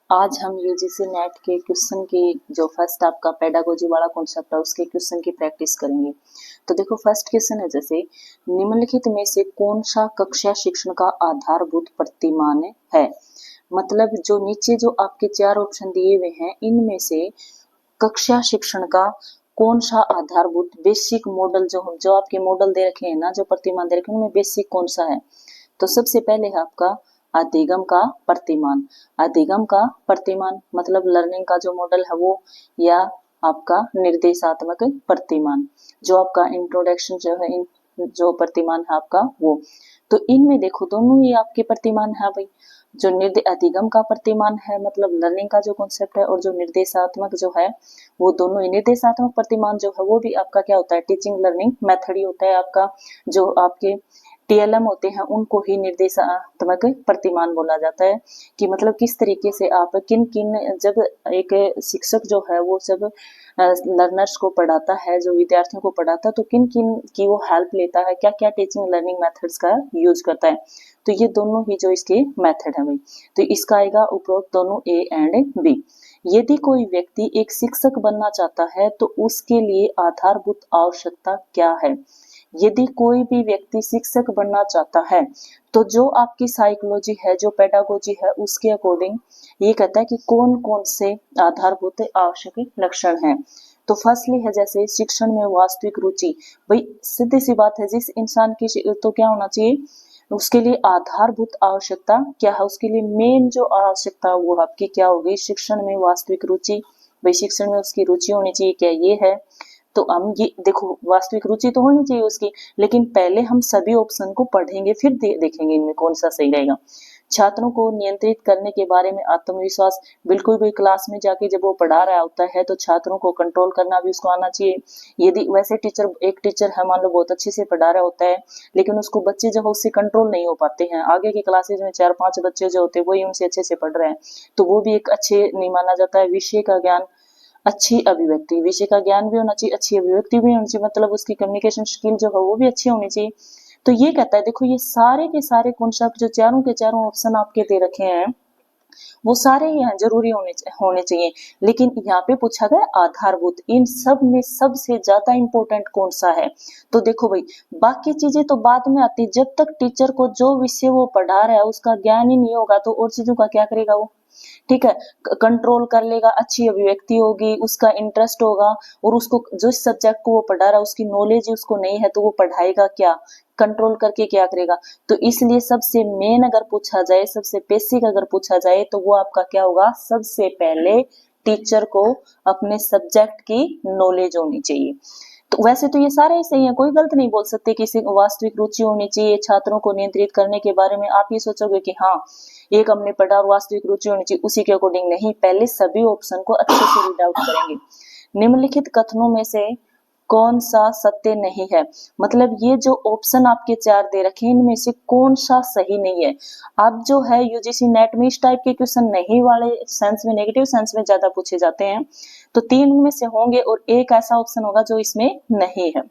आज हम UGC net के क्वेश्चन की जो फर्स्ट आपका पेडागोजी वाला कॉन्सेप्ट है उसके क्वेश्चन की प्रैक्टिस करेंगे। तो देखो फर्स्ट क्वेश्चन है जैसे निम्नलिखित में से कौन सा कक्षा शिक्षण का आधारभूत प्रतिमान है। मतलब जो नीचे जो आपके चार ऑप्शन दिए हुए हैं इनमें से कक्षा शिक्षण का कौन सा आधारभूत बेसिक मॉडल जो आपके मॉडल दे रखे हैं ना, जो प्रतिमान दे रखे हैं उनमें बेसिक कौन सा है। तो सबसे पहले है आपका अधिगम का प्रतिमान। अधिगम का प्रतिमान मतलब लर्निंग का जो मॉडल है वो, या आपका निर्देशात्मक प्रतिमान जो आपका इंट्रोडक्शन जो है जो प्रतिमान है आपका वो। तो इनमें देखो दोनों ही आपके प्रतिमान है भाई। जो अधिगम का प्रतिमान है मतलब लर्निंग का जो कॉन्सेप्ट है, और जो निर्देशात्मक जो है वो दोनों ही। निर्देशात्मक प्रतिमान जो है वो भी आपका क्या होता है, टीचिंग लर्निंग मेथड ही होता है आपका। जो आपके टीएलएम होते हैं उनको ही निर्देशात्मक प्रतिमान बोला जाता है कि मतलब किस तरीके से आप किन किन, जब एक शिक्षक जो है वो जब लर्नर्स को पढ़ाता है, जो विद्यार्थियों को पढ़ाता है, तो किन किन की वो हेल्प लेता है, क्या क्या टीचिंग लर्निंग मेथड्स का यूज करता है। तो ये दोनों ही जो इसके मेथड है भाई। तो इसका आएगा उपरोक्त दोनों ए एंड बी। यदि कोई व्यक्ति एक शिक्षक बनना चाहता है तो उसके लिए आधारभूत आवश्यकता क्या है। यदि कोई भी व्यक्ति शिक्षक बनना चाहता है तो जो आपकी साइकोलॉजी है, जो पेडागोजी है, उसके अकॉर्डिंग ये कहता है कि कौन कौन से आधारभूत आवश्यक लक्षण हैं। तो फर्स्टली है जैसे शिक्षण में वास्तविक रुचि। भाई सीधी सी बात है, जिस इंसान की तो क्या होना चाहिए, उसके लिए आधारभूत आवश्यकता क्या है, उसके लिए मेन जो आवश्यकता वो आपकी क्या होगी, शिक्षण में वास्तविक रुचि। भाई शिक्षण में उसकी रुचि होनी चाहिए, क्या ये है। तो हम ये देखो वास्तविक रुचि तो होनी चाहिए उसकी, लेकिन पहले हम सभी ऑप्शन को पढ़ेंगे फिर देखेंगे इनमें कौन सा सही रहेगा। छात्रों को नियंत्रित करने के बारे में आत्मविश्वास। बिल्कुल भी क्लास में जाके जब वो पढ़ा रहा होता है तो छात्रों को कंट्रोल करना भी उसको आना चाहिए। यदि वैसे एक टीचर है मान लो बहुत अच्छे से पढ़ा रहा होता है, लेकिन उसको बच्चे जो है उससे कंट्रोल नहीं हो पाते हैं, आगे की क्लासेज में 4-5 बच्चे जो होते हैं वही उनसे अच्छे से पढ़ रहे हैं, तो वो भी एक अच्छे नहीं माना जाता है। विषय का ज्ञान, अच्छी अभिव्यक्ति, विषय का ज्ञान भी होना चाहिए, अच्छी अभिव्यक्ति भी होनी चाहिए, मतलब उसकी कम्युनिकेशन स्किल जो है वो भी अच्छी होनी चाहिए। तो ये कहता है देखो ये सारे के सारे कॉन्सेप्ट जो चारों के चारों ऑप्शन आपके दे रखे हैं वो सारे यहाँ जरूरी होने चाहिए। लेकिन यहाँ पे पूछा गया आधारभूत, इन सब में सबसे ज्यादा इंपॉर्टेंट कौन सा है। तो देखो भाई बाकी चीजें तो बाद में आती, जब तक टीचर को जो विषय वो पढ़ा रहा है उसका ज्ञान ही नहीं होगा तो और चीजों का क्या करेगा वो। ठीक है, कंट्रोल कर लेगा, अच्छी अभिव्यक्ति होगी, उसका इंटरेस्ट होगा, और उसको जो सब्जेक्ट को वो पढ़ा रहा है उसकी नॉलेज उसको नहीं है तो वो पढ़ाएगा क्या, कंट्रोल करके क्या करेगा। तो इसलिए सबसे मेन अगर पूछा जाए, सबसे बेसिक अगर पूछा जाए तो वो आपका क्या होगा, सबसे पहले टीचर को अपने सब्जेक्ट की नॉलेज होनी चाहिए। तो वैसे तो ये सारे ही सही है, कोई गलत नहीं बोल सकते। किसी वास्तविक रुचि होनी चाहिए, छात्रों को नियंत्रित करने के बारे में आप ये सोचोगे कि हाँ एक हमने पढ़ा और वास्तविक रुचि होनी चाहिए उसी के अकॉर्डिंग नहीं, पहले सभी ऑप्शन को अच्छे से रीड आउट करेंगे। निम्नलिखित कथनों में से कौन सा सत्य नहीं है। मतलब ये जो ऑप्शन आपके चार दे रखे हैं इनमें से कौन सा सही नहीं है। अब जो है यूजीसी नेट में इस टाइप के क्वेश्चन नहीं वाले सेंस में, नेगेटिव सेंस में ज्यादा पूछे जाते हैं, तो 3 में से होंगे और एक ऐसा ऑप्शन होगा जो इसमें नहीं है।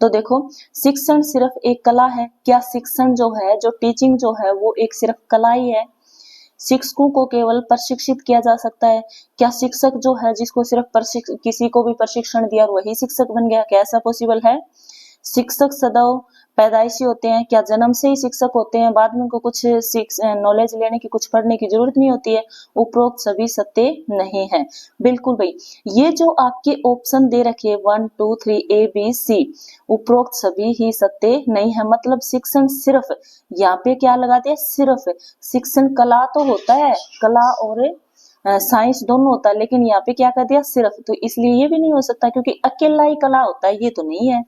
तो देखो शिक्षण सिर्फ एक कला है, क्या शिक्षण जो है, जो टीचिंग जो है वो एक सिर्फ कला ही है। शिक्षकों को केवल प्रशिक्षित किया जा सकता है, क्या शिक्षक जो है जिसको सिर्फ किसी को भी प्रशिक्षण दिया और वही शिक्षक बन गया, क्या ऐसा पॉसिबल है। शिक्षक सदैव पैदाइशी होते हैं, क्या जन्म से ही शिक्षक होते हैं, बाद में उनको कुछ नॉलेज लेने की, कुछ पढ़ने की जरूरत नहीं होती है। उपरोक्त सभी सत्य नहीं है। बिल्कुल भाई, ये जो आपके ऑप्शन दे रखे 1 2 3 ए बी सी, उपरोक्त सभी ही सत्य नहीं है। मतलब शिक्षण सिर्फ, यहाँ पे क्या लगा दिया, सिर्फ। शिक्षण कला तो होता है, कला और साइंस दोनों होता है, लेकिन यहाँ पे क्या कर दिया, सिर्फ। तो इसलिए ये भी नहीं हो सकता क्योंकि अकेला ही कला होता है, ये तो नहीं है।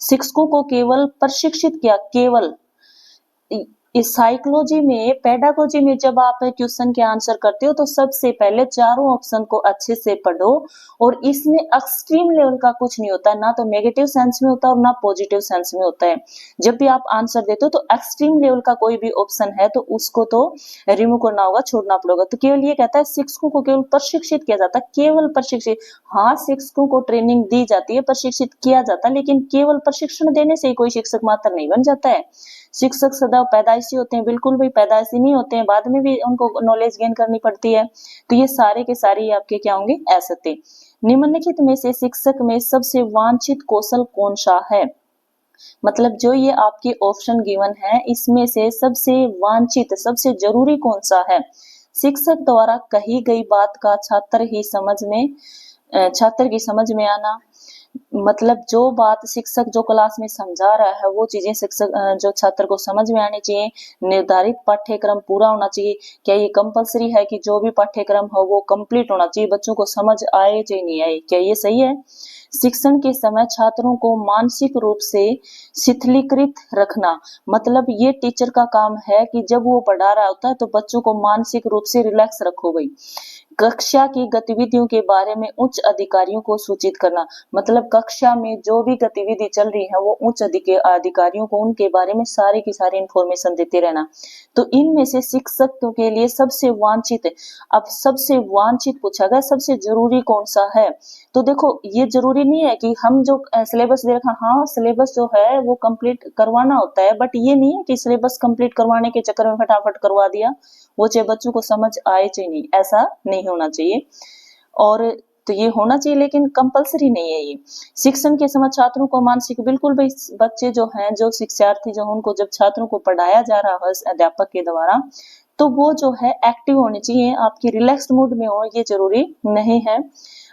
शिक्षकों को केवल प्रशिक्षित किया, केवल। इस साइकोलॉजी में, पेडागोजी में जब आप क्वेश्चन के आंसर करते हो तो सबसे पहले चारों ऑप्शन को अच्छे से पढ़ो, और इसमें एक्सट्रीम लेवल का कुछ नहीं होता, ना तो नेगेटिव सेंस में होता है और ना पॉजिटिव सेंस में होता है। जब भी आप आंसर देते हो तो एक्सट्रीम लेवल का कोई भी ऑप्शन है तो उसको तो रिमूव करना होगा, छोड़ना पड़ेगा। तो केवल ये कहता है शिक्षकों को केवल प्रशिक्षित किया जाता है, केवल प्रशिक्षित। हाँ शिक्षकों को ट्रेनिंग दी जाती है, प्रशिक्षित किया जाता है, लेकिन केवल प्रशिक्षण देने से ही कोई शिक्षक मात्र नहीं बन जाता है। शिक्षक सदैव पैदाइश पैदाइशी होते हैं, बिल्कुल भी पैदाइशी नहीं होते हैं, बाद में भी उनको नॉलेज गेन करनी पड़ती है। तो ये सारे के सारे आपके क्या होंगे, असत्य। निम्नलिखित में से शिक्षक में सबसे वांछित कौशल कौन सा है? मतलब जो ये आपके ऑप्शन गिवन है इसमें से सबसे वांछित, सबसे जरूरी कौन सा है? शिक्षक द्वारा कही गई बात का छात्र की समझ में आना, मतलब जो बात शिक्षक जो क्लास में समझा रहा है वो चीजें शिक्षक जो छात्र को समझ में आनी चाहिए। निर्धारित पाठ्यक्रम पूरा होना चाहिए। क्या ये कंपलसरी है कि जो भी पाठ्यक्रम हो वो कंप्लीट होना चाहिए, बच्चों को समझ आए चाहे नहीं आए, क्या ये सही है? शिक्षण के समय छात्रों को मानसिक रूप से शिथिलीकृत रखना, मतलब ये टीचर का काम है कि जब वो पढ़ा रहा होता है तो बच्चों को मानसिक रूप से रिलैक्स रखो भाई। कक्षा की गतिविधियों के बारे में उच्च अधिकारियों को सूचित करना, मतलब कक्षा में जो भी गतिविधि चल रही है वो उच्च अधिकारियों को उनके बारे में सारी की सारी इंफॉर्मेशन देते रहना। तो इनमें से शिक्षक के लिए सबसे वांछित, अब सबसे वांछित पूछा गया, सबसे जरूरी कौन सा है? तो देखो ये जरूरी नहीं है कि हम जो सिलेबस दे रखा, हाँ सिलेबस जो है वो कंप्लीट करवाना होता है, बट ये नहीं है कि सिलेबस कंप्लीट करवाने के चक्कर में फटाफट करवा दिया, वो चाहे बच्चों को समझ आए चाहे नहीं, ऐसा नहीं होना चाहिए। और तो ये होना चाहिए लेकिन कंपलसरी नहीं है ये। शिक्षण के समय छात्रों को मानसिक, बिल्कुल भाई बच्चे जो हैं, जो शिक्षार्थी जो उनको जब छात्रों को पढ़ाया जा रहा है अध्यापक के द्वारा, तो वो जो है एक्टिव होने चाहिए, आपकी रिलैक्स्ड मूड में हो ये जरूरी नहीं है।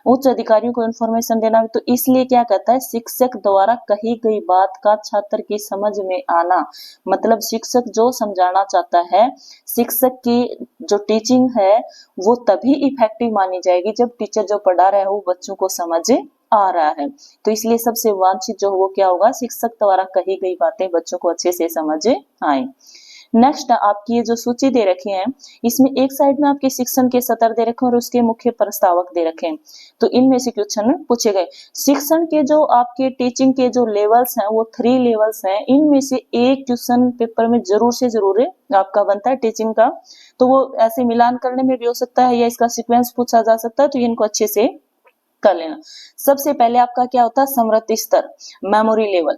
उच्च अधिकारियों को इन्फॉर्मेशन देना, तो इसलिए क्या कहता है, शिक्षक द्वारा कही गई बात का छात्र की समझ में आना, मतलब शिक्षक जो समझाना चाहता है, शिक्षक की जो टीचिंग है वो तभी इफेक्टिव मानी जाएगी जब टीचर जो पढ़ा रहा है वो बच्चों को समझ आ रहा है। तो इसलिए सबसे वांछित जो वो क्या होगा, शिक्षक द्वारा कही गई बातें बच्चों को अच्छे से समझ आए। नेक्स्ट आपकी ये जो सूची दे रखी है इसमें एक साइड में आपके शिक्षण के सत्र दे रखे हैं और उसके मुख्य प्रस्तावक दे रखे हैं। तो इनमें से क्वेश्चन पूछे गए। शिक्षण के जो आपके टीचिंग के जो लेवल्स हैं वो 3 लेवल्स हैं, इनमें से एक क्वेश्चन पेपर में जरूर से जरूर आपका बनता है टीचिंग का, तो वो ऐसे मिलान करने में भी हो सकता है या इसका सीक्वेंस पूछा जा सकता है, तो इनको अच्छे से कर लेना। सबसे पहले आपका क्या होता है, स्मृति स्तर, मेमोरी लेवल।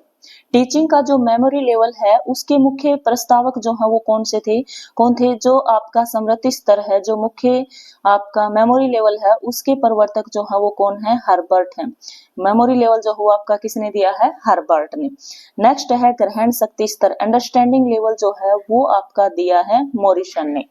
टीचिंग का जो मेमोरी लेवल है उसके मुख्य प्रस्तावक जो है वो कौन थे, जो आपका स्मृति स्तर है, जो मुख्य आपका मेमोरी लेवल है उसके प्रवर्तक जो है वो कौन है, हर्बर्ट है। मेमोरी लेवल जो हुआ आपका किसने दिया है, हर्बर्ट ने। नेक्स्ट है ग्रहण शक्ति स्तर, अंडरस्टैंडिंग लेवल जो है वो आपका दिया है मॉरिसन ने।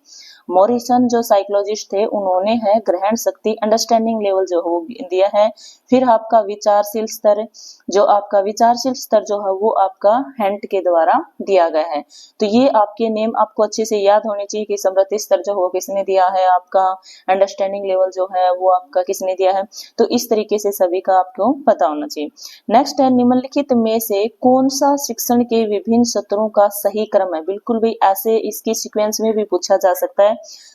मॉरिसन जो साइकोलॉजिस्ट थे उन्होंने है ग्रहण शक्ति, अंडरस्टैंडिंग लेवल जो हो दिया है। फिर आपका विचारशील स्तर, जो आपका विचारशील स्तर जो है वो आपका हैंट के द्वारा दिया गया है। तो ये आपके नेम आपको अच्छे से याद होने चाहिए कि स्मृति स्तर जो हो किसने दिया है, आपका अंडरस्टैंडिंग लेवल जो है वो आपका किसने दिया है। तो इस तरीके से सभी का आपको पता होना चाहिए। नेक्स्ट है निम्नलिखित में से कौन सा शिक्षण के विभिन्न सत्रों का सही क्रम है। बिल्कुल भी ऐसे इसके सीक्वेंस में भी पूछा जा सकता है।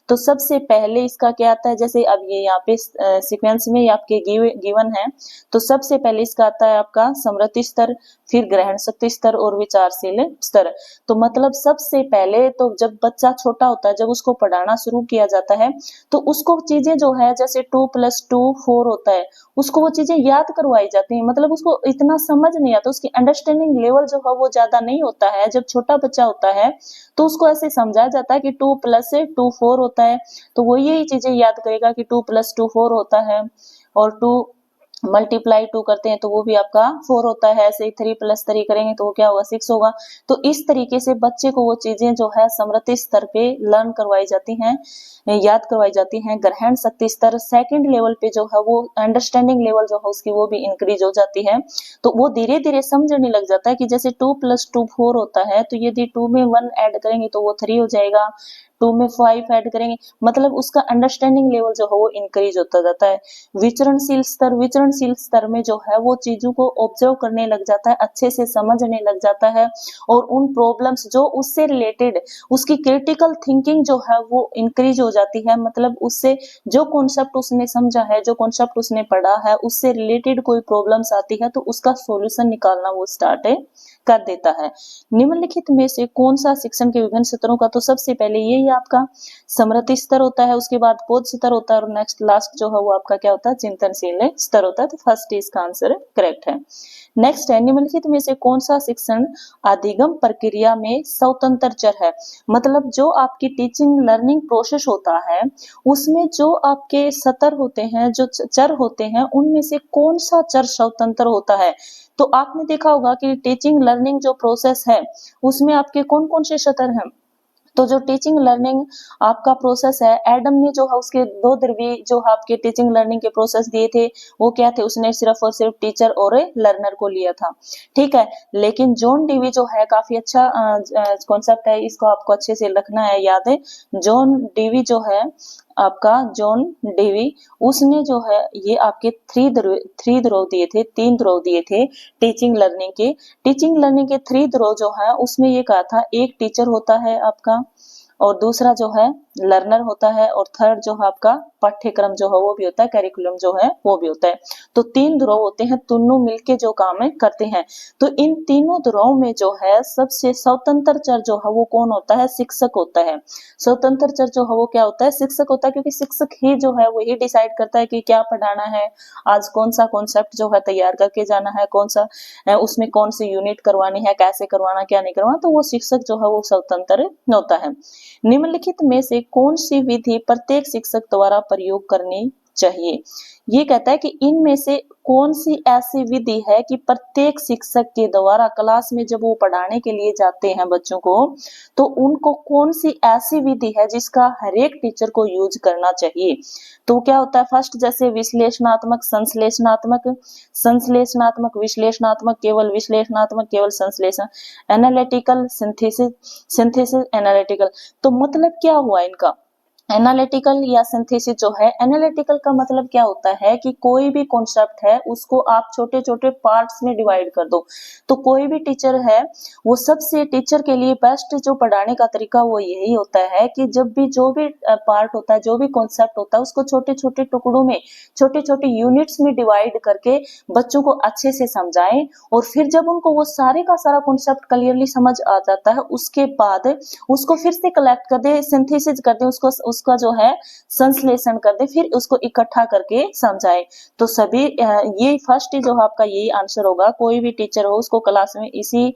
तो सबसे पहले इसका क्या आता है, जैसे अब ये यहाँ पे सीक्वेंस में आपके गिवन है, तो सबसे पहले इसका आता है आपका स्मृति स्तर, फिर ग्रहण शक्ति स्तर और विचारशील स्तर। तो मतलब सबसे पहले तो जब बच्चा छोटा होता है, जब उसको पढ़ाना शुरू किया जाता है तो उसको चीजें जो है जैसे 2 + 2 4 होता है, उसको वो चीजें याद करवाई जाती हैं, मतलब उसको इतना समझ नहीं आता, उसकी अंडरस्टैंडिंग लेवल जो है वो ज्यादा नहीं होता है। जब छोटा बच्चा होता है तो उसको ऐसे समझाया जाता है कि 2 + 2 4 होता है, तो वो यही चीजें याद करेगा कि 2 + 2 4 होता है, और 2 मल्टीप्लाई 2 करते हैं तो वो भी आपका 4 होता है। ऐसे ही 3 + 3 करेंगे तो वो क्या होगा, 6 होगा। तो इस तरीके से बच्चे को वो चीजें जो है स्मृति स्तर पे लर्न करवाई जाती हैं, याद करवाई जाती हैं। ग्रहण शक्ति स्तर सेकंड लेवल पे जो है वो अंडरस्टैंडिंग लेवल जो है उसकी वो भी इंक्रीज हो जाती है, तो वो धीरे धीरे समझने लग जाता है कि जैसे 2 + 2 4 होता है, तो यदि 2 में 1 ऐड करेंगे तो वो 3 हो जाएगा, 2 में 5 ऐड करेंगे, मतलब उसका अंडरस्टैंडिंग लेवल जो है वो इंक्रीज होता जाता है। विचरणशील स्तर में जो है वो चीजों को ऑब्जर्व करने लग जाता है, अच्छे से समझने लग जाता है, और उन प्रॉब्लम्स जो उससे रिलेटेड, उसकी क्रिटिकल थिंकिंग जो है वो इंक्रीज हो जाती है, मतलब उससे जो कॉन्सेप्ट उसने समझा है, जो कॉन्सेप्ट उसने पढ़ा है, उससे रिलेटेड कोई प्रॉब्लम्स आती है तो उसका सॉल्यूशन निकालना वो स्टार्ट कर देता है। निम्नलिखित में से कौन सा शिक्षण के विभिन्न स्तरों का, तो सबसे पहले ये आपका स्मृति स्तर होता है, उसके बाद बोध स्तर होता है और नेक्स्ट लास्ट जो है वो आपका क्या होता है, चिंतनशील स्तर होता है। तो फर्स्ट इसका आंसर करेक्ट है। नेक्स्ट है, निम्नलिखित में से कौन सा शिक्षण अधिगम प्रक्रिया में स्वतंत्र चर है। मतलब जो आपकी टीचिंग लर्निंग प्रोसेस होता है उसमें जो आपके सतर होते हैं, जो चर होते हैं, उनमें से कौन सा चर स्वतंत्र होता है। तो आपने देखा होगा कि टीचिंग लर्निंग जो प्रोसेस है उसमें आपके कौन कौन से सतर हैं। तो जो टीचिंग लर्निंग आपका प्रोसेस है, एडम ने जो है उसके 2 ध्रुवीय जो आपके टीचिंग लर्निंग के प्रोसेस दिए थे वो क्या थे, उसने सिर्फ और सिर्फ टीचर और लर्नर को लिया था, ठीक है। लेकिन जॉन डीवी जो है काफी अच्छा कॉन्सेप्ट है, इसको आपको अच्छे से रखना है याद है। जॉन डीवी जो है आपका, जॉन डीवी, उसने जो है ये आपके 3 ध्रुव दिए थे, 3 ध्रुव दिए थे टीचिंग लर्निंग के। टीचिंग लर्निंग के 3 ध्रुव जो है उसमें ये कहा था, एक टीचर होता है आपका, और दूसरा जो है लर्नर होता है, और थर्ड जो है आपका पाठ्यक्रम जो है वो भी होता है, करिकुलम जो है वो भी होता है। तो 3 ध्रुव होते हैं, तीनों मिलके जो काम है करते हैं। तो इन तीनों ध्रुव में जो है सबसे स्वतंत्र चर जो है वो कौन होता है, शिक्षक होता है। स्वतंत्र चर जो है वो क्या होता है, शिक्षक होता है, क्योंकि शिक्षक ही जो है वही डिसाइड करता है कि क्या पढ़ाना है, आज कौन सा कॉन्सेप्ट जो है तैयार करके जाना है, कौन सा उसमें कौन सी यूनिट करवानी है, कैसे करवाना, क्या नहीं करवाना। तो वो शिक्षक जो है वो स्वतंत्र होता है। निम्नलिखित में से कौन सी विधि प्रत्येक शिक्षक द्वारा प्रयोग करनी चाहिए। ये कहता है कि इनमें से कौन सी ऐसी विधि है कि प्रत्येक शिक्षक के द्वारा क्लास में जब वो पढ़ाने के लिए जाते हैं बच्चों को, तो उनको कौन सी ऐसी विधि है जिसका हर एक टीचर को यूज करना चाहिए। तो क्या होता है, फर्स्ट जैसे विश्लेषणात्मक, संश्लेषणात्मक, संश्लेषणात्मक, विश्लेषणात्मक, केवल विश्लेषणात्मक, केवल संश्लेषण, एनालिटिकल, सिंथेसिस, सिंथेसिस, एनालिटिकल। तो मतलब क्या हुआ इनका, एनालिटिकल या सिंथेसिस जो है, एनालिटिकल का मतलब क्या होता है कि कोई भी कॉन्सेप्ट है उसको आप छोटे छोटे पार्ट्स में डिवाइड कर दो। तो कोई भी टीचर है वो सबसे टीचर के लिए बेस्ट जो पढ़ाने का तरीका वो यही होता है कि जब भी जो भी पार्ट होता है, जो भी कॉन्सेप्ट होता है, उसको छोटे छोटे टुकड़ों में, छोटे छोटे यूनिट्स में डिवाइड करके बच्चों को अच्छे से समझाएं। और फिर जब उनको वो सारे का सारा कॉन्सेप्ट क्लियरली समझ आ जाता है, उसके बाद उसको फिर से कलेक्ट कर दे, सिंथेसिस कर दे, उसका जो है संश्लेषण कर दे, फिर उसको इकट्ठा करके समझाए। तो सभी ये फर्स्ट जो आपका यही आंसर होगा। कोई भी टीचर हो उसको क्लास में इसी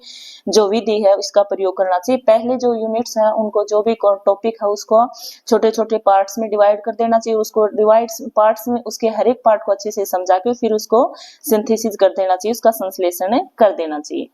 जो विधि है इसका प्रयोग करना चाहिए। पहले जो यूनिट्स हैं उनको, जो भी टॉपिक है उसको छोटे छोटे पार्ट्स में डिवाइड कर देना चाहिए, उसको डिवाइड पार्ट्स में उसके हर एक पार्ट को अच्छे से समझा के फिर उसको सिंथेसिस कर देना चाहिए, उसका संश्लेषण कर देना चाहिए।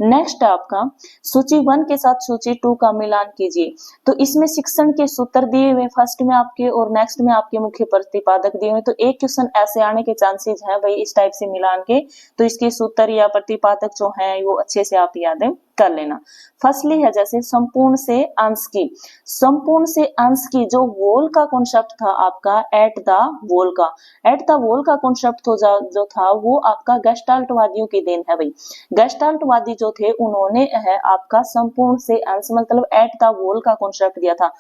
नेक्स्ट आपका सूची 1 के साथ सूची 2 का मिलान कीजिए। तो इसमें शिक्षण के सूत्र दिए हुए फर्स्ट में आपके और नेक्स्ट में आपके मुख्य प्रतिपादक दिए हुए। तो एक क्वेश्चन ऐसे आने के चांसेस हैं भाई इस टाइप से मिलान के। तो इसके सूत्र या प्रतिपादक जो हैं वो अच्छे से आप याद कर लेना। फर्स्टली है जैसे संपूर्ण से अंश की, संपूर्ण से अंश की जो वोल का कॉन्सेप्ट था आपका, एट द वोल का, एट द वोल का कॉन्सेप्ट तो जो था वो आपका गेस्टाल्टवादियों की देन है भाई। गेस्टाल्टवादी जो थे उन्होंने है आपका संपूर्ण से अंश मतलब एट द वोल का कॉन्सेप्ट दिया था।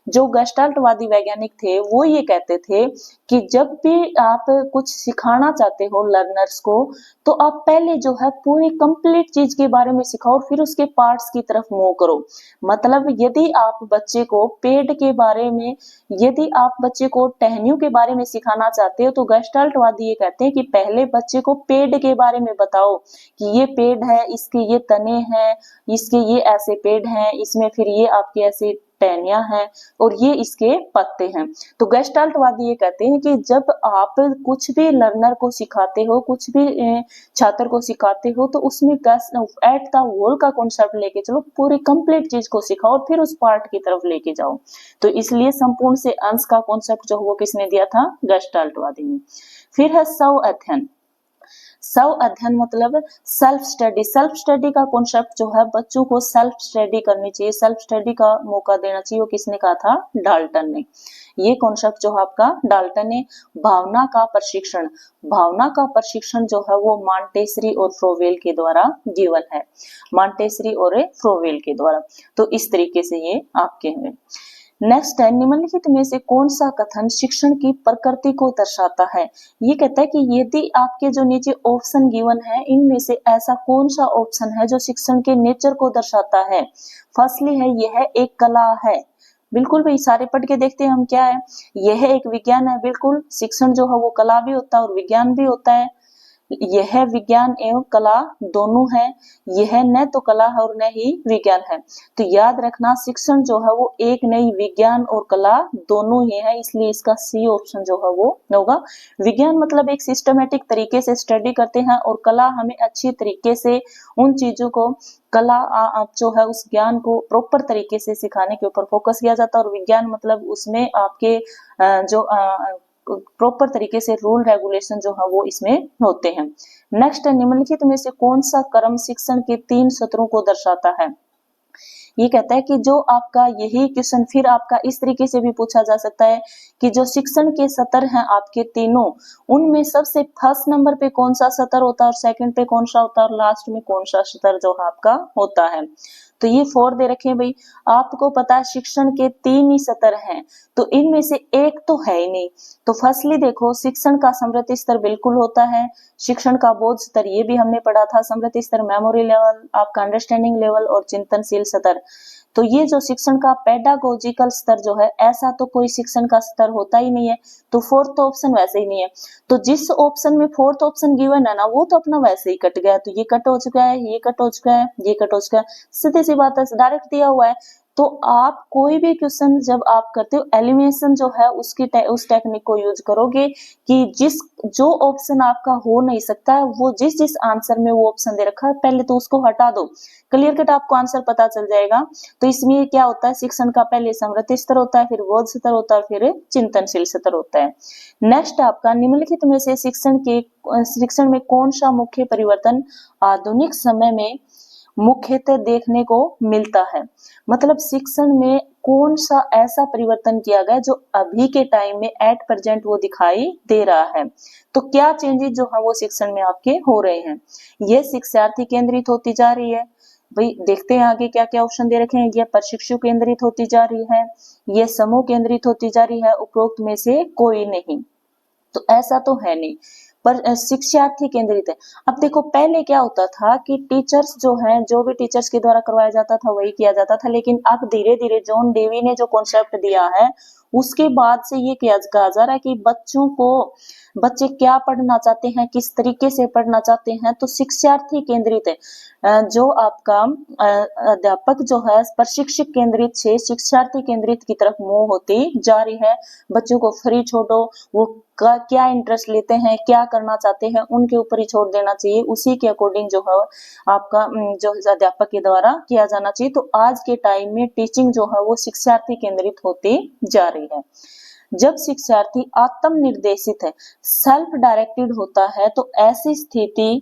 जो गेस्टाल्टवादी वैज्ञानिक थे वो ये कहते थे कि जब भी आप कुछ सिखाना चाहते हो लर्नर्स को, तो आप पहले जो है पूरी कंप्लीट चीज के बारे में सिखाओ, फिर उसके पार्ट्स की तरफ मूव करो। मतलब यदि आप बच्चे को पेड़ के बारे में, यदि आप बच्चे को टहनियों के बारे में सिखाना चाहते हो, तो गेस्टाल्टवादी ये कहते हैं कि पहले बच्चे को पेड़ के बारे में बताओ कि ये पेड़ है, इसके ये तने हैं, इसके ये ऐसे पेड़ हैं, इसमें फिर ये आपके ऐसे टहनियां हैं और ये इसके पत्ते हैं। तो गेस्टाल्टवादी ये कहते हैं कि जब आप कुछ भी लर्नर को सिखाते हो, कुछ भी छात्र को सिखाते हो, तो उसमें एट द होल का कॉन्सेप्ट लेके चलो, पूरी कंप्लीट चीज को सिखाओ और फिर उस पार्ट की तरफ लेके जाओ। तो इसलिए संपूर्ण से अंश का कॉन्सेप्ट जो वो किसने दिया था, गेस्टाल्टवादी ने। फिर है स्व अध्ययन। स्व अध्ययन मतलब सेल्फ स्टडी। सेल्फ स्टडी का कॉन्सेप्ट जो है, बच्चों को सेल्फ स्टडी करनी चाहिए, सेल्फ स्टडी का मौका देना चाहिए, वो किसने कहा था, डाल्टन ने। ये कॉन्सेप्ट जो है आपका डाल्टन ने। भावना का प्रशिक्षण, भावना का प्रशिक्षण जो है वो मॉन्टेसरी और फ्रोवेल के द्वारा गिवन है, मॉन्टेसरी और फ्रोवेल के द्वारा। तो इस तरीके से ये आपके हुए। नेक्स्ट है, निम्नलिखित में से कौन सा कथन शिक्षण की प्रकृति को दर्शाता है। ये कहता है कि यदि आपके जो नीचे ऑप्शन गिवन है इनमें से ऐसा कौन सा ऑप्शन है जो शिक्षण के नेचर को दर्शाता है। फर्स्टली है यह एक कला है, बिल्कुल भाई सारे पढ़ के देखते हैं हम क्या है, यह एक विज्ञान है, बिल्कुल शिक्षण जो है वो कला भी होता है और विज्ञान भी होता है। यह विज्ञान एवं कला दोनों है, यह न तो कला है और न ही विज्ञान है। तो याद रखना शिक्षण जो है वो एक नहीं, विज्ञान और कला दोनों ही है, इसलिए इसका सी ऑप्शन जो है वो होगा। विज्ञान मतलब एक सिस्टमेटिक तरीके से स्टडी करते हैं और कला हमें अच्छी तरीके से उन चीजों को कला जो है उस ज्ञान को प्रॉपर तरीके से सिखाने के ऊपर फोकस किया जाता है। और विज्ञान मतलब उसमें आपके जो प्रॉपर तरीके से रूल रेगुलेशन जो है वो इसमें होते हैं। नेक्स्ट है, निम्नलिखित में से कौन सा क्रम शिक्षण के 3 सत्रों को दर्शाता है। ये कहता है कि जो आपका यही क्वेश्चन फिर आपका इस तरीके से भी पूछा जा सकता है कि जो शिक्षण के सत्र हैं आपके तीनों, उनमें सबसे फर्स्ट नंबर पे कौन सा सत्र होता है और सेकंड पे कौन सा होता है और लास्ट में कौन सा सत्र जो आपका होता है। तो ये 4 दे रखे हैं भाई, आपको पता है शिक्षण के 3 ही सत्र हैं, तो इनमें से एक तो है ही नहीं। तो फर्स्टली देखो शिक्षण का समृद्धि स्तर बिल्कुल होता है, शिक्षण का बोध स्तर ये भी हमने पढ़ा था, समृद्धि स्तर मेमोरी लेवल, आपका अंडरस्टैंडिंग लेवल और चिंतनशील स्तर। तो ये जो शिक्षण का पेडागोजिकल स्तर जो है, ऐसा तो कोई शिक्षण का स्तर होता ही नहीं है, तो फोर्थ ऑप्शन वैसे ही नहीं है। तो जिस ऑप्शन में फोर्थ ऑप्शन गिवन है ना, वो तो अपना वैसे ही कट गया, तो ये कट हो चुका है, ये कट हो चुका है, ये कट हो चुका है, सीधी सी बात है, डायरेक्ट दिया हुआ है। तो आप कोई भी क्वेश्चन जब आप करते हो एलिमिनेशन जो है उस टेक्निक को यूज करोगे कि जो ऑप्शन आपका हो नहीं सकता है वो जिस आंसर में वो ऑप्शन दे रखा है पहले तो उसको हटा दो, क्लियर कट आपको आंसर पता चल जाएगा। तो इसमें क्या होता है, शिक्षण का पहले समृद्धि स्तर होता है, फिर बोध स्तर होता है, फिर चिंतनशील स्तर होता है। नेक्स्ट आपका, निम्नलिखित में से शिक्षण में कौन सा मुख्य परिवर्तन आधुनिक समय में मुख्यतः देखने को मिलता है। मतलब शिक्षण में कौन सा ऐसा परिवर्तन किया गया जो अभी के टाइम में एट प्रेजेंट वो दिखाई दे रहा है। तो क्या चेंजेस जो है वो शिक्षण में आपके हो रहे हैं। ये शिक्षार्थी केंद्रित होती जा रही है, भाई देखते हैं आगे क्या क्या ऑप्शन दे रखे हैं। ये प्रशिक्षु केंद्रित होती जा रही है, ये समूह केंद्रित होती जा रही है, उपरोक्त में से कोई नहीं। तो ऐसा तो है नहीं, पर शिक्षार्थी केंद्रित है। अब देखो पहले क्या होता था कि टीचर्स जो हैं, जो भी टीचर्स के द्वारा करवाया जाता था वही किया जाता था, लेकिन अब धीरे धीरे जॉन डेवी ने जो कॉन्सेप्ट दिया है उसके बाद से ये कहा जा रहा है कि बच्चे क्या पढ़ना चाहते हैं, किस तरीके से पढ़ना चाहते हैं, तो शिक्षार्थी केंद्रित है। जो आपका अध्यापक जो है प्रशिक्षक केंद्रित से शिक्षार्थी केंद्रित की तरफ मूव होती जा रही है। बच्चों को फ्री छोड़ो, वो क्या इंटरेस्ट लेते हैं, क्या करना चाहते हैं, उनके ऊपर ही छोड़ देना चाहिए, उसी के अकॉर्डिंग जो है आपका जो अध्यापक के द्वारा किया जाना चाहिए। तो आज के टाइम में टीचिंग जो है वो शिक्षार्थी केंद्रित होती जा रही है। जब शिक्षार्थी आत्मनिर्देशित है, सेल्फ डायरेक्टेड होता है, तो ऐसी स्थिति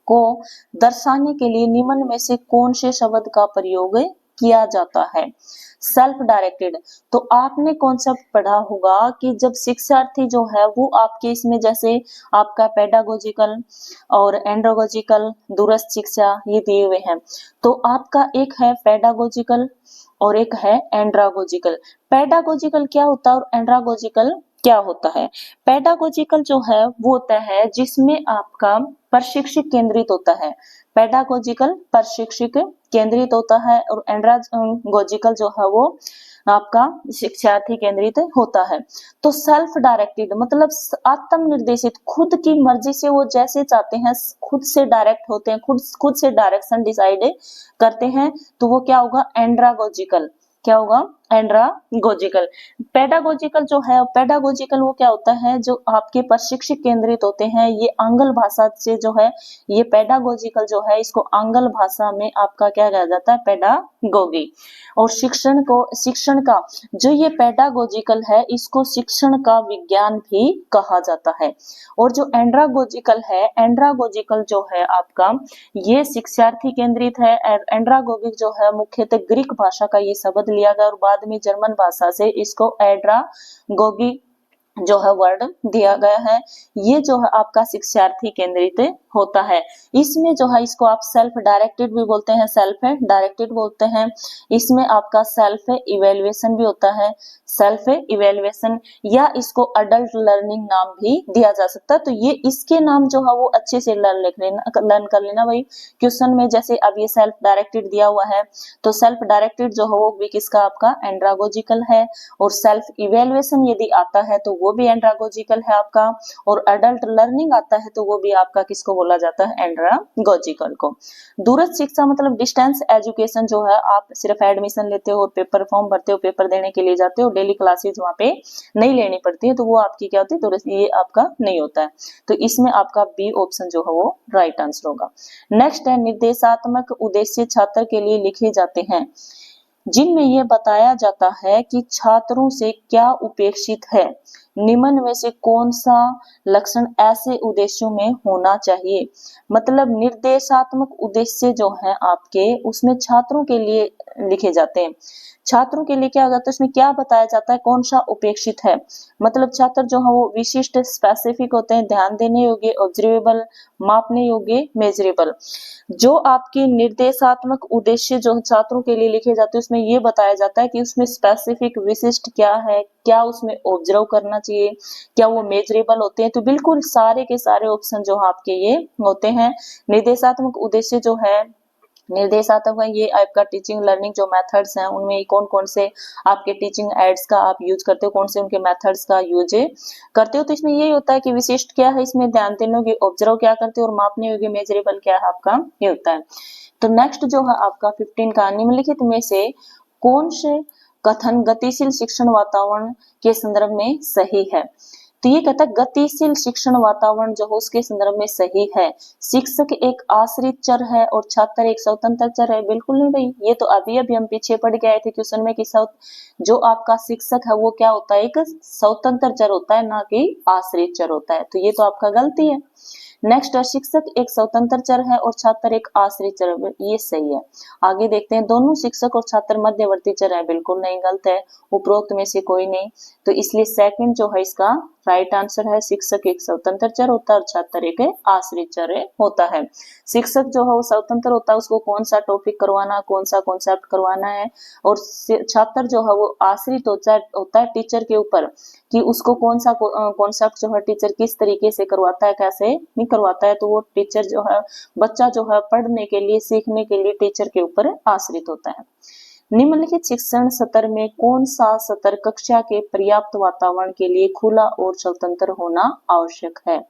को दर्शाने के लिए निम्न में से कौन से शब्द का प्रयोग किया जाता है। सेल्फ डायरेक्टेड, तो आपने कॉन्सेप्ट पढ़ा होगा कि जब शिक्षार्थी जो है वो आपके इसमें जैसे आपका पेडागोजिकल और एंड्रोगोजिकल दूरस्थ शिक्षा ये दिए हुए हैं, तो आपका एक है पेडागोजिकल और एक है एंड्रागोजिकल। पेडागोजिकल क्या होता है और एंड्रागोजिकल क्या होता है। पेडागोजिकल जो है वो होता है जिसमें आपका प्रशिक्षक केंद्रित होता है, पेडागोजिकल प्रशिक्षक केंद्रित होता है, और एंड्रागोजिकल जो है वो आपका शिक्षार्थी केंद्रित होता है। तो सेल्फ डायरेक्टेड मतलब आत्मनिर्देशित, खुद की मर्जी से वो जैसे चाहते हैं खुद से डायरेक्ट होते हैं, खुद से डायरेक्शन डिसाइड करते हैं, तो वो क्या होगा, एंड्रागोजिकल। क्या होगा, एंड्रागोजिकल। पेडागोजिकल जो है, पेडागोजिकल वो क्या होता है, जो आपके प्रशिक्षक केंद्रित होते हैं, ये आंग्ल भाषा से जो है, ये पेडागोजिकल जो है इसको आंग्ल भाषा में आपका क्या कहा जाता है, पेडागोगी। और शिक्षण का जो ये पेडागोजिकल है इसको शिक्षण का विज्ञान भी कहा जाता है। और जो एंड्रागोजिकल है, एंड्रागोजिकल जो है आपका ये शिक्षार्थी केंद्रित है। एंड्रागोगिक जो है मुख्यतः ग्रीक भाषा का ये शब्द लिया गया और बाद में जर्मन भाषा से इसको एड्रागोगी जो है वर्ड दिया गया है, ये जो है आपका शिक्षार्थी केंद्रित होता है। इसमें जो है इसको आप सेल्फ डायरेक्टेड भी बोलते हैं, सेल्फ डायरेक्टेड बोलते हैं। इसमें आपका सेल्फ इवेल्युएशन भी होता है, सेल्फ इवेल्युएशन, या इसको अडल्ट लर्निंग नाम भी दिया जा सकता है। तो ये इसके नाम जो है वो अच्छे से लर्न कर लेना भाई क्वेश्चन में। जैसे अब ये सेल्फ डायरेक्टेड दिया हुआ है, तो सेल्फ डायरेक्टेड जो है वो भी किसका आपका एंड्रागोजिकल है, और सेल्फ इवेल्युएशन यदि आता है तो वो भी एंड्रागोजिकल है आपका, और अडल्ट लर्निंग आता है तो वो भी आपका किसको बोला जाता है, एंड्रागोजिकल को। दूरस्थ शिक्षा मतलब डिस्टेंस एजुकेशन जो है, आप सिर्फ एडमिशन लेते हो और पेपर फॉर्म भरते हो, पेपर देने के लिए जाते हो, डेली क्लासेज वहाँ पे नहीं लेनी पड़ती है, तो वो आपकी क्या होती है, दूरस्थ, ये आपका नहीं होता है। तो इसमें आपका बी ऑप्शन जो है वो राइट आंसर होगा। नेक्स्ट है निर्देशात्मक उद्देश्य छात्र के लिए लिखे जाते हैं जिनमें यह बताया जाता है कि छात्रों से क्या उपेक्षित है। निम्न में से कौन सा लक्षण ऐसे उद्देश्यों में होना चाहिए। मतलब निर्देशात्मक उद्देश्य जो है आपके, उसमें छात्रों के लिए लिखे जाते हैं। छात्रों के लिए क्या होता है, उसमें क्या बताया जाता है, कौन सा उपेक्षित है। मतलब छात्र जो है वो विशिष्ट स्पेसिफिक होते हैं, ध्यान देने योग्य, ऑब्जर्वेबल, मापने योग्य, मेजरेबल। जो आपकी निर्देशात्मक उद्देश्य जो छात्रों के लिए लिखे जाते हैं, उसमें ये बताया जाता है कि उसमें स्पेसिफिक विशिष्ट क्या है, क्या उसमें ऑब्जर्व करना चाहिए, क्या वो मेजरेबल होते हैं। तो बिल्कुल सारे के सारे ऑप्शन जो आपके ये होते हैं। निर्देशात्मक उद्देश्य जो है, निर्देशात्मक ये आपका टीचिंग लर्निंग जो मेथड्स हैं, उनमें कौन कौन से आपके टीचिंग एड्स का आप यूज करते हो, कौन से उनके मेथड्स का यूज करते हो। तो इसमें यही होता है कि विशिष्ट क्या है, इसमें ध्यान देने योग्य, ऑब्जर्व क्या करते हो, और मापने योग्य, मेजरेबल क्या है आपका, ये होता है। तो नेक्स्ट जो है आपका 15 का, निम्नलिखित में से कौन से कथन गतिशील शिक्षण वातावरण के संदर्भ में सही है। तो ये कहता है गतिशील शिक्षण वातावरण जो हो उसके संदर्भ में सही है। शिक्षक एक आश्रित चर है और छात्र एक स्वतंत्र चर है। बिल्कुल नहीं भाई, ये तो अभी अभी हम पीछे पढ़ के आए थे क्वेश्चन में कि जो आपका शिक्षक है वो क्या होता है, एक स्वतंत्र चर होता है, ना कि आश्रित चर होता है। तो ये तो आपका गलती है। नेक्स्ट है शिक्षक एक स्वतंत्र चर है और छात्र एक आश्रित चर है, ये सही है। आगे देखते हैं, दोनों शिक्षक और छात्र मध्यवर्ती चर है। बिल्कुल नहीं, गलत है, उपरोक्त में से कोई नहीं। तो इसलिए सेकंड जो है इसका राइट आंसर है, शिक्षक एक स्वतंत्र चर होता है और छात्र एक आश्रित चर होता है। शिक्षक जो है वो स्वतंत्र होता है, उसको कौन सा टॉपिक करवाना, कौन सा कॉन्सेप्ट करवाना है, और छात्र जो है वो आश्रित होता है टीचर के ऊपर, कि उसको कौन सा कॉन्सेप्ट जो है टीचर किस तरीके से करवाता है, कैसे नहीं करवाता है। तो वो टीचर जो है, बच्चा जो है पढ़ने के लिए, सीखने के लिए टीचर के ऊपर आश्रित होता है। निम्नलिखित शिक्षण सत्र में कौन सा सत्र कक्षा के पर्याप्त वातावरण के लिए खुला और स्वतंत्र होना आवश्यक है।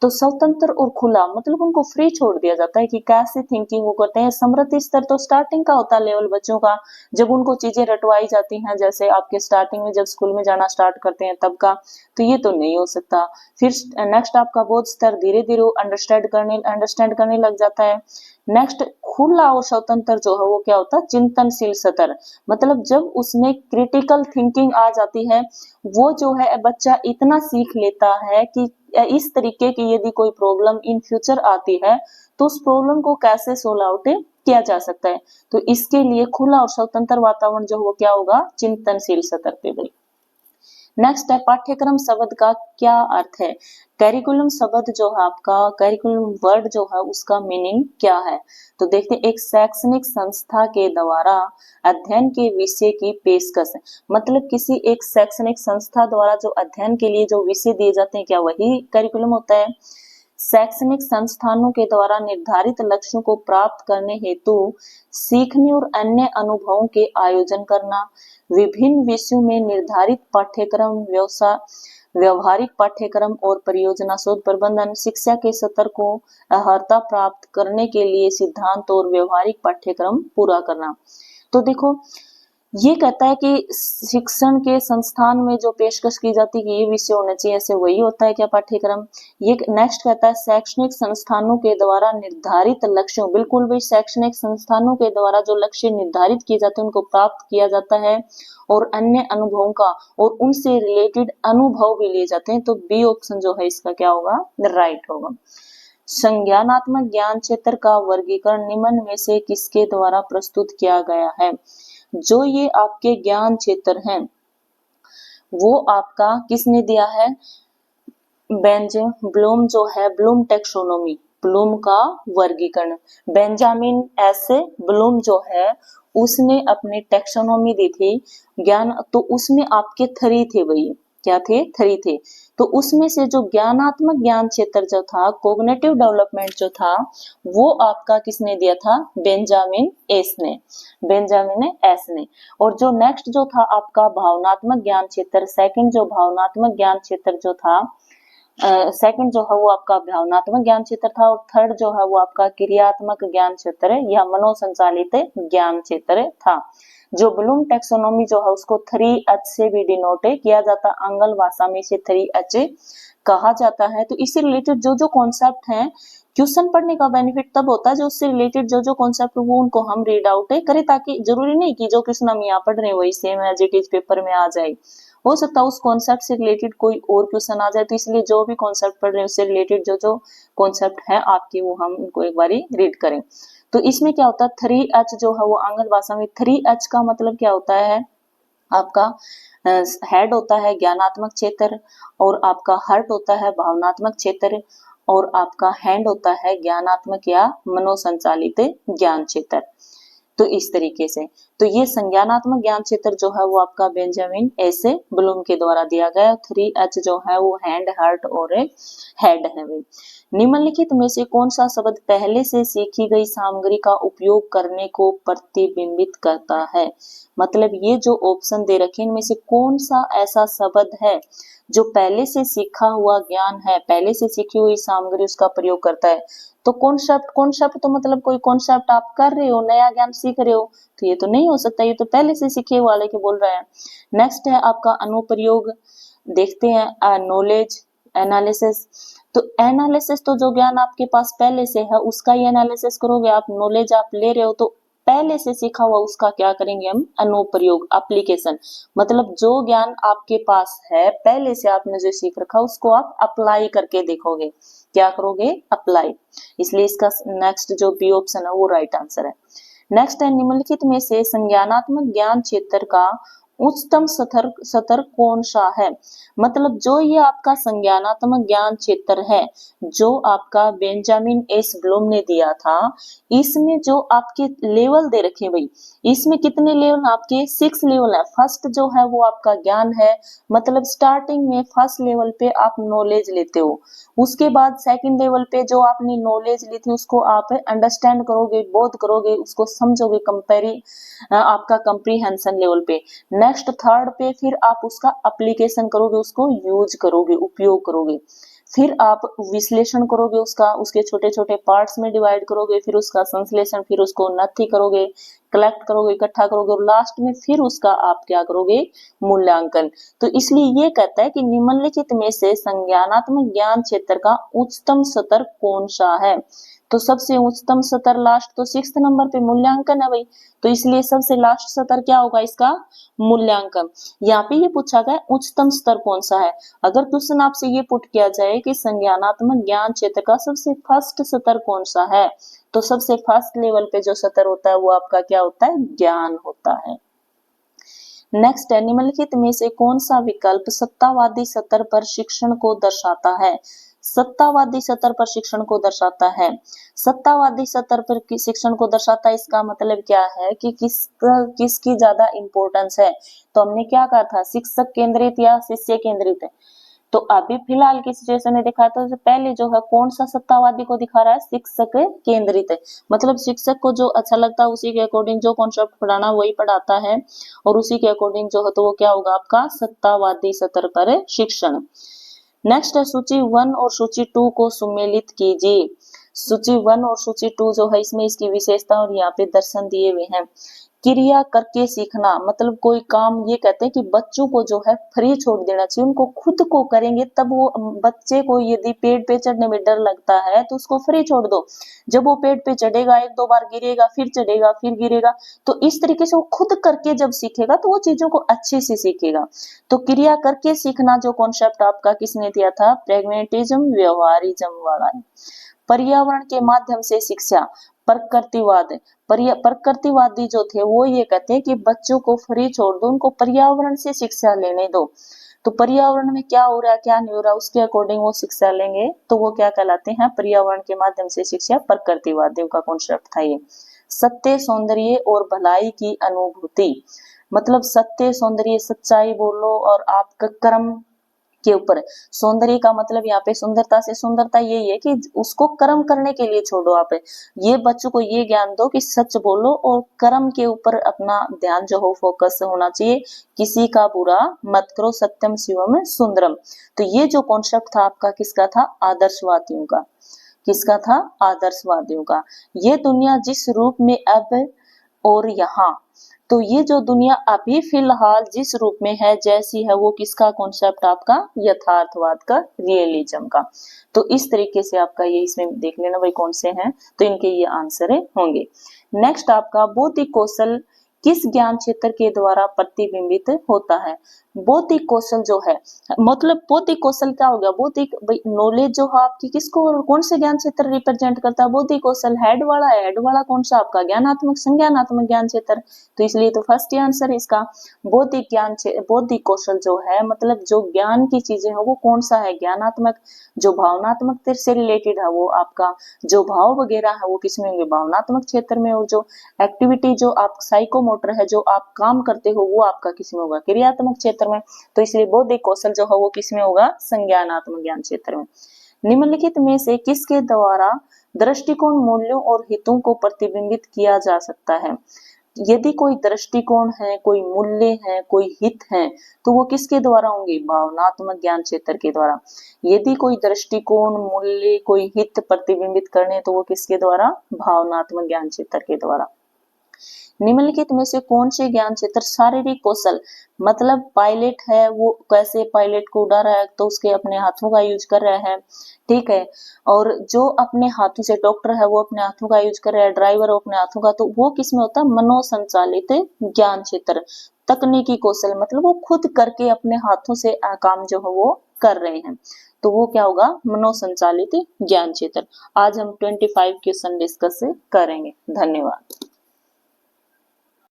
तो स्वतंत्र और खुला मतलब उनको फ्री छोड़ दिया जाता है कि कैसे थिंकिंग वो करते हैं। समृद्धि स्तर तो स्टार्टिंग का होता है लेवल बच्चों का, जब उनको चीजें रटवाई जाती हैं, जैसे आपके स्टार्टिंग में जब स्कूल में जाना स्टार्ट करते हैं तब का, तो ये तो नहीं हो सकता। फिर नेक्स्ट आपका बोध स्तर धीरे धीरे अंडरस्टैंड करने लग जाता है। नेक्स्ट खुला और स्वतंत्र जो है वो क्या होता है, चिंतनशील सत्र, मतलब जब उसमें क्रिटिकल थिंकिंग आ जाती है, वो जो है बच्चा इतना सीख लेता है कि इस तरीके की यदि कोई प्रॉब्लम इन फ्यूचर आती है तो उस प्रॉब्लम को कैसे सोल्व आउट किया जा सकता है। तो इसके लिए खुला और स्वतंत्र वातावरण जो वो क्या होगा, चिंतनशील सत्र पे भाई। नेक्स्ट है पाठ्यक्रम शब्द का क्या अर्थ है। कैरिकुलम शब्द जो है आपका, कैरिकुलम वर्ड जो है उसका मीनिंग क्या है। तो देखते हैं, एक शैक्षणिक संस्था के द्वारा अध्ययन के विषय की पेशकश, मतलब किसी एक शैक्षणिक संस्था द्वारा जो अध्ययन के लिए जो विषय दिए जाते हैं, क्या वही कैरिकुलम होता है। शैक्षणिक संस्थानों के द्वारा निर्धारित लक्ष्यों को प्राप्त करने हेतु सीखने और अन्य अनुभवों के आयोजन करना, विभिन्न विषयों में निर्धारित पाठ्यक्रम, व्यवहारिक पाठ्यक्रम और परियोजना शोध प्रबंधन, शिक्षा के स्तर को अर्हता प्राप्त करने के लिए सिद्धांत और व्यवहारिक पाठ्यक्रम पूरा करना। तो देखो ये कहता है कि शिक्षण के संस्थान में जो पेशकश की जाती है कि ये विषय होना चाहिए, ऐसे वही होता है क्या पाठ्यक्रम। ये नेक्स्ट कहता है शैक्षणिक संस्थानों के द्वारा निर्धारित लक्ष्यों, बिल्कुल भी शैक्षणिक संस्थानों के द्वारा जो लक्ष्य निर्धारित किए जाते हैं उनको प्राप्त किया जाता है, और अन्य अनुभवों का और उनसे रिलेटेड अनुभव भी लिए जाते हैं। तो बी ऑप्शन जो है इसका क्या होगा, राइट होगा। संज्ञानात्मक ज्ञान क्षेत्र का वर्गीकरण निम्न में से किसके द्वारा प्रस्तुत किया गया है। जो ये आपके ज्ञान क्षेत्र हैं वो आपका किसने दिया है, ब्लूम जो है, ब्लूम टेक्सोनोमी, ब्लूम का वर्गीकरण, बेंजामिन एस ब्लूम जो है उसने अपनी टेक्सोनोमी दी थी ज्ञान, तो उसमें आपके थ्री थे भाई, क्या थे, थ्री थे। तो उसमें से जो ज्ञानात्मक ज्ञान क्षेत्र जो था, कोग्निटिव डेवलपमेंट जो था, वो आपका किसने दिया था, बेंजामिन एस ने, बेंजामिन एस ने। और जो नेक्स्ट जो था आपका भावनात्मक ज्ञान क्षेत्र, सेकंड जो भावनात्मक ज्ञान क्षेत्र जो था, सेकंड जो है वो आपका भावनात्मक ज्ञान क्षेत्र था, और थर्ड जो है वो आपका क्रियात्मक ज्ञान क्षेत्र या मनोसंचालित ज्ञान क्षेत्र था। जो ब्लूम टेक्सोनोमी जो है उसको 3H से भी डिनोट किया जाता, आंग्ल भाषा में इसे 3H कहा जाता है। तो इससे रिलेटेड जो जो कॉन्सेप्ट हैं, क्वेश्चन पढ़ने का बेनिफिट तब होता है जो उससे रिलेटेड जो जो कॉन्सेप्ट वो उनको हम रीड आउट करें, ताकि जरूरी नहीं कि जो क्वेश्चन हम यहाँ पढ़ रहे हैं वही same as it is paper में आ जाए, हो सकता है उस कॉन्सेप्ट से रिलेटेड कोई और क्वेश्चन आ जाए। तो इसलिए जो भी कॉन्सेप्ट पढ़ रहे हैं उससे रिलेटेड जो जो कॉन्सेप्ट है आपके, वो हम उनको एक बारी रीड करें। तो इसमें क्या होता है, 3H जो है वो आंग्ल भाषा में 3H का मतलब क्या होता है, आपका हेड होता है ज्ञानात्मक क्षेत्र, और आपका हार्ट होता है भावनात्मक क्षेत्र, और आपका हैंड होता है ज्ञानात्मक या मनोसंचालित ज्ञान क्षेत्र। तो इस तरीके से, तो ये संज्ञानात्मक ज्ञान क्षेत्र जो है वो आपका बेंजामिन एस ब्लूम के द्वारा दिया गया। 3H जो है वो हैंड, हार्ट और हेड है। निम्नलिखित में से कौन सा शब्द पहले से सीखी गई सामग्री का उपयोग करने को प्रतिबिंबित करता है, मतलब ये जो ऑप्शन दे रखे इनमें से कौन सा ऐसा शब्द है जो पहले से सीखा हुआ ज्ञान है, पहले से सीखी हुई सामग्री उसका प्रयोग करता है। तो कॉन्सेप्ट, कॉन्सेप्ट तो मतलब कोई कॉन्सेप्ट आप कर रहे हो, नया ज्ञान सीख रहे हो, तो ये तो नहीं हो सकता, ये तो पहले से सीखे वाले के बोल रहे हैं। नेक्स्ट है आपका अनुप्रयोग, देखते हैं नॉलेज एनालिसिस। तो एनालिसिस तो जो ज्ञान आपके पास पहले से है उसका ही एनालिसिस करोगे आप, नॉलेज आप ले रहे हो तो पहले से सीखा हुआ उसका क्या करेंगे हम, अनुप्रयोग, एप्लीकेशन, मतलब जो ज्ञान आपके पास है पहले से आपने जो सीख रखा उसको आप अप्लाई करके देखोगे, क्या करोगे, अप्लाई। इसलिए इसका नेक्स्ट जो बी ऑप्शन है वो राइट आंसर है। नेक्स्ट है निम्नलिखित में से संज्ञानात्मक ज्ञान क्षेत्र का उच्चतम सतर कौन सा है, मतलब जो ये आपका संज्ञानात्मक ज्ञान क्षेत्र है जो आपका बेंजामिन एस ब्लूम ने दिया था, इसमें जो आपके लेवल दे रखे भाई, इसमें कितने लेवल आपके, 6 लेवल है। फर्स्ट जो है वो आपका ज्ञान है, मतलब स्टार्टिंग में फर्स्ट लेवल पे आप नॉलेज लेते हो, उसके बाद सेकंड लेवल पे जो आपने नॉलेज ली थी उसको आप अंडरस्टैंड करोगे, बोध करोगे, उसको समझोगे, आपका कंप्रीहेंशन लेवल पे। नेक्स्ट थर्ड पे फिर आप उसका एप्लीकेशन करोगे, उसको यूज करोगे, उपयोग करोगे, फिर आप विश्लेषण करोगे उसका, उसके छोटे छोटे पार्ट्स में डिवाइड करोगे, फिर उसका संश्लेषण, फिर उसको नथी करोगे, कलेक्ट करोगे, इकट्ठा करोगे, और लास्ट में फिर उसका आप क्या करोगे, मूल्यांकन। तो इसलिए ये कहता है कि निम्नलिखित में से संज्ञानात्मक ज्ञान क्षेत्र का उच्चतम स्तर कौन सा है, तो सबसे उच्चतम स्तर लास्ट तो 6 नंबर पे मूल्यांकन है भाई, तो इसलिए सबसे लास्ट स्तर क्या होगा इसका, मूल्यांकन। यहाँ पे ये पूछा गया उच्चतम स्तर कौन सा है। अगर क्वेश्चन आपसे ये पुट किया जाए कि संज्ञानात्मक ज्ञान क्षेत्र का सबसे फर्स्ट स्तर कौन सा है, तो सबसे फर्स्ट लेवल पे जो स्तर होता है वो आपका क्या होता है, ज्ञान होता है। नेक्स्ट है निम्नलिखित में से कौन सा विकल्प सत्तावादी स्तर पर शिक्षण को दर्शाता है, सत्तावादी स्तर पर शिक्षण को दर्शाता है, सत्तावादी स्तर पर शिक्षण को दर्शाता है, इसका मतलब क्या है कि किसकी ज्यादा इंपॉर्टेंस है। तो हमने क्या कहा था, शिक्षक केंद्रित या शिष्य केंद्रित है, तो अभी फिलहाल की सिचुएशन में देखा तो पहले जो है कौन सा सत्तावादी को दिखा रहा है, शिक्षक केंद्रित है, मतलब शिक्षक को जो अच्छा लगता है उसी के अकॉर्डिंग जो कॉन्सेप्ट पढ़ाना वही पढ़ाता है, और उसी के अकॉर्डिंग जो है तो वो क्या होगा आपका सत्तावादी स्तर पर शिक्षण। नेक्स्ट है सूची 1 और सूची 2 को सुमेलित कीजिए। सूची 1 और सूची 2 जो है इसमें इसकी विशेषता और यहाँ पे दर्शन दिए हुए हैं। क्रिया करके सीखना, मतलब कोई काम, ये कहते हैं कि बच्चों को जो है फ्री छोड़ देना चाहिए, उनको खुद को करेंगे तब वो, बच्चे को यदि पेड़ पे चढ़ने में डर लगता है तो उसको फ्री छोड़ दो, जब वो पेड़ पे चढ़ेगा 1-2 बार गिरेगा, फिर चढ़ेगा, फिर गिरेगा, तो इस तरीके से वो खुद करके जब सीखेगा तो वो चीजों को अच्छे से सीखेगा। तो क्रिया करके सीखना जो कॉन्सेप्ट आपका किसने दिया था, प्रैग्मेटिज्म, व्यवहारिज्म वाला है। पर्यावरण के माध्यम से शिक्षा, प्रकृतिवाद। प्रकृतिवादी जो थे वो ये कहते हैं कि बच्चों को फ्री छोड़ दो, उनको पर्यावरण से शिक्षा लेने दो। तो पर्यावरण में क्या हो रहा है क्या नहीं हो रहा उसके अकॉर्डिंग वो शिक्षा लेंगे, तो वो क्या कहलाते हैं, पर्यावरण के माध्यम से शिक्षा। प्रकृतिवादियों का कॉन्सेप्ट था ये। सत्य, सौंदर्य और भलाई की अनुभूति, मतलब सत्य, सौंदर्य, सच्चाई बोलो और आपका कर्म के ऊपर। सौंदर्य का मतलब यहाँ पे सुंदरता से सुंदरता यही है कि उसको कर्म करने के लिए छोड़ो। आप ये बच्चों को ये ज्ञान दो कि सच बोलो और कर्म के ऊपर अपना ध्यान जो हो फोकस होना चाहिए, किसी का बुरा मत करो, सत्यम शिवम सुंदरम। तो ये जो कॉन्सेप्ट था आपका किसका था, आदर्शवादियों का। किसका था, आदर्शवादियों का। ये दुनिया जिस रूप में अब और यहाँ, तो ये जो दुनिया अभी फिलहाल जिस रूप में है जैसी है, वो किसका कॉन्सेप्ट आपका, यथार्थवाद का, रियलिज्म का। तो इस तरीके से आपका ये इसमें देख लेना भाई कौन से हैं, तो इनके ये आंसर होंगे। नेक्स्ट आपका बौद्धिक कौशल किस ज्ञान क्षेत्र के द्वारा प्रतिबिंबित होता है। बौद्धिक कौशल जो है, मतलब बौद्धिक कौशल क्या हो गया, बौद्धिक नॉलेज जो है आपकी किसको और कौन से ज्ञान क्षेत्र रिप्रेजेंट करता है, बौद्धिक कौशल हेड वाला है। हेड वाला कौन सा आपका, ज्ञानात्मक संज्ञानात्मक ज्ञान क्षेत्र। तो इसलिए तो फर्स्ट आंसर इसका बौद्धिक ज्ञान, बौद्धिक कौशल जो है मतलब जो ज्ञान की चीजें है वो कौन सा है, ज्ञानात्मक। जो भावनात्मक से रिलेटेड है वो आपका जो भाव वगैरह है वो किसमें होंगे, भावनात्मक क्षेत्र में। और जो एक्टिविटी जो आप साइकोमोटर है जो आप काम करते हो वो आपका किसमें होगा, क्रियात्मक क्षेत्र में। तो इसलिए बौद्धिक कौशल जो है वो किसमें होगा, संज्ञानात्मक ज्ञान क्षेत्र में। निम्नलिखित में से किसके द्वारा दृष्टिकोण, मूल्यों और हितों को प्रतिबिंबित किया जा सकता है। यदि कोई दृष्टिकोण है, कोई मूल्य है, कोई हित है, तो वो किसके द्वारा होंगे, भावनात्मक ज्ञान क्षेत्र के द्वारा। यदि कोई दृष्टिकोण, मूल्य, कोई हित प्रतिबिंबित करने तो वो किसके द्वारा, भावनात्मक ज्ञान क्षेत्र के द्वारा। निम्नलिखित में से कौन से ज्ञान क्षेत्र शारीरिक कौशल, मतलब पायलट है वो कैसे पायलट को उड़ा रहा है तो उसके अपने हाथों का यूज कर रहा है, ठीक है। और जो अपने हाथों से, डॉक्टर है वो अपने हाथों का यूज कर रहा है, ड्राइवर अपने हाथों का, तो वो किसमें होता है, मनोसंचालित ज्ञान क्षेत्र। तकनीकी कौशल मतलब वो खुद करके अपने हाथों से काम जो है वो कर रहे हैं, तो वो क्या होगा, मनोसंचालित ज्ञान क्षेत्र। आज हम 25 क्वेश्चन डिस्कस करेंगे। धन्यवाद।